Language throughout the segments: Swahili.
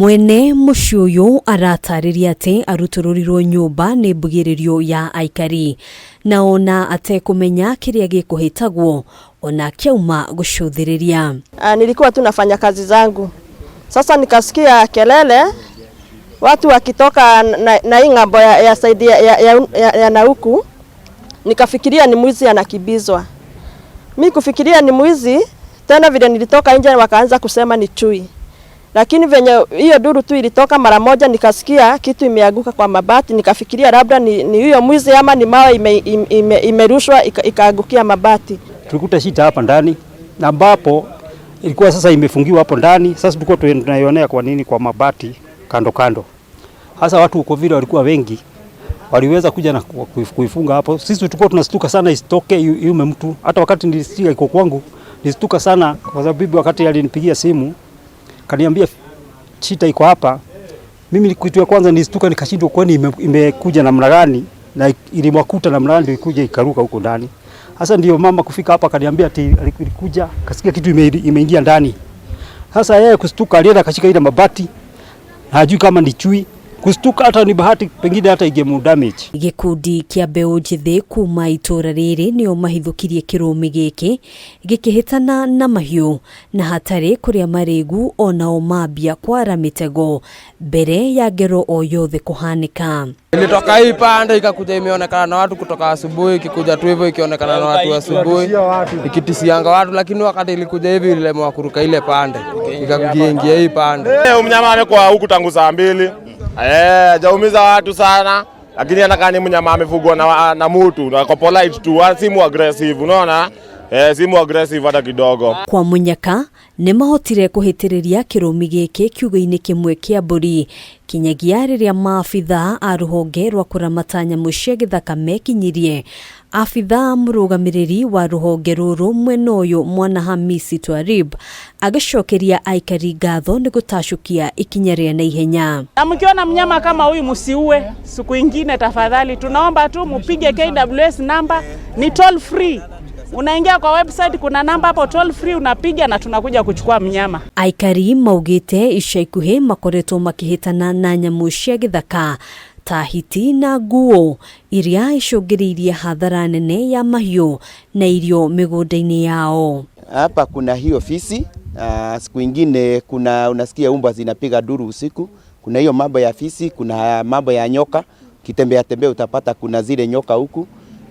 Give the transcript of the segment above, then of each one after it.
Mwene mushuyo aratariria ati arutururirwo nyumba ni mbugiririo ya aikari na ona ate kumenya kiria gikuhitagwo ona kiauma gucuthiriria. Nilikuwa tu nafanya kazi zangu. Sasa nikasikia kelele watu wakitoka na ing'ambo ya saidi ya nauku. Nikafikiria ni mwizi anakibizwa. Mimi kufikiria ni mwizi, tena vile nilitoka nje wakaanza kusema ni chui. Lakini venye hiyo duru tu ilitoka mara moja nikasikia kitu imeanguka kwa mabati, nikafikiria labda ni hiyo mwizi ama ni mawe imerushwa ikaangukia mabati. Tulikuta shida hapa ndani na ambapo ilikuwa sasa imefungiwa hapo ndani. Sasa tulikuwa tunaionea kwa nini kwa mabati kando kando. Hasa watu uko vile walikuwa wengi waliweza kuja na kuifunga hapo. Sisi tulikuwa tunastuka sana isitoke yume mtu. Hata wakati nilisikia iko kwangu nilistuka sana kwa sababu bibi wakati alinipigia simu kaniambia shida iko hapa. Mimi kitu ya kwanza nilistuka nikashindwa kwani imekuja namna gani na ilimwakuta namna gani ikuja ikaruka huko ndani. Sasa ndio mama kufika hapa kaniambia ati alikuja kasikia kitu imeingia ndani. Sasa yeye kustuka alienda akashika ile mabati. Hajui kama ni chui. Kustuka hata ni bahati pengine hata igemu damage. Gikundi kia Mbeũ Njĩthĩ kuma itura riri nio mahithukirie kirumi giki gikihitana na mahiu na hatari kuria maregu ona mambia kwara mitego mbere ya ngero o yothe kuhanika. Ilitoka hii pande ikakuja imeonekana na watu kutoka asubuhi, ikikuja tu hivyo ikionekana na watu asubuhi ikitisianga watu, lakini wakati ilikuja hivi ilemwa kuruka ile pande ikaingia hii pande. Mnyama amekuwa huku tangu saa 2. Hajaumiza watu sana, lakini anakaa ni mnyama amefugwa na mtu na kwa polite tu, simu aggressive, unaona? Simu aggressive hata kidogo. Kwa munyaka ni mahotire kuhitiriria kirumi giki kiugo-ini kimwe kia mburi kinyagia riria maabitha a ruhonge rwa kuramata nyamu cia githaka mekinyirie. Afitha murugamiriri wa ruhonge ruru mwena uyu Mwana Hamisi Twarib agicokeria aikari ngatho ni gutashukia ikinya ria na ihenya. Na mkiona mnyama kama huyu msiue, siku ingine tafadhali tunaomba tu mupige KWS namba, ni toll free. Unaingia kwa website kuna namba hapo toll free unapiga na tunakuja kuchukua mnyama. Aikari maugite icaikuhe makoretwo makihitana na nyamu cia githaka tahiti na nguo iria icungiririe hathara nene ya mahiu na irio migunda-ini yao. Hapa kuna hiyo fisi, siku ingine kuna unasikia umba zinapiga duru usiku. Kuna hiyo mambo ya fisi, kuna mambo ya nyoka, kitembea utapata kuna zile nyoka huku.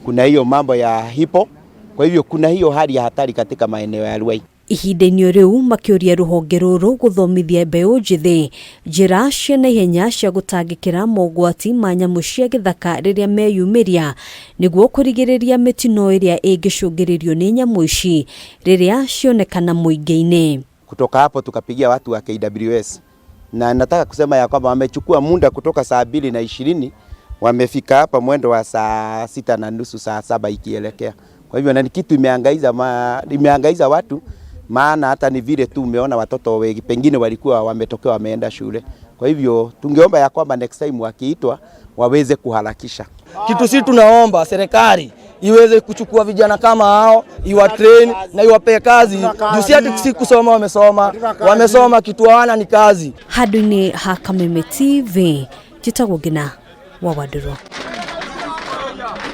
Kuna hiyo mambo ya hipo. Kwa hivyo kuna hiyo hali ya hatari katika maeneo ya Ruai. Ihinda-inĩ riu makioria ruhonge ruru guthomithia Mbeũ Njĩthĩ njĩra cia naihenya cia gutangĩkĩra mogwati ma nyamu cia gĩthaka rĩrĩa meyumiria nĩguo kũrigĩrĩria mĩtino ĩrĩa ĩngĩcũngĩrĩrio nĩ nyamu ici rĩrĩa cionekana mũingĩ-inĩ. Kutoka hapo tukapigia watu wa KWS na nataka kusema ya kwamba wamechukua muda kutoka saa 2:20 wamefika hapa mwendo wa saa 6:30 saa 7 ikielekea. Kwa hivyo na ni kitu imeangaiza watu, maana hata ni vile tu umeona watoto wengi pengine walikuwa wametokea wameenda shule. Kwa hivyo tungeomba ya kwamba next time wakiitwa waweze kuharakisha. Kitu sisi tunaomba serikali iweze kuchukua vijana kama hao, iwatrain na iwape kazi. Jusi ati si kusoma wamesoma kitu hawana ni kazi. Handũ-inĩ ha Kameme TV Njĩtagwo Ngina wa Waduro.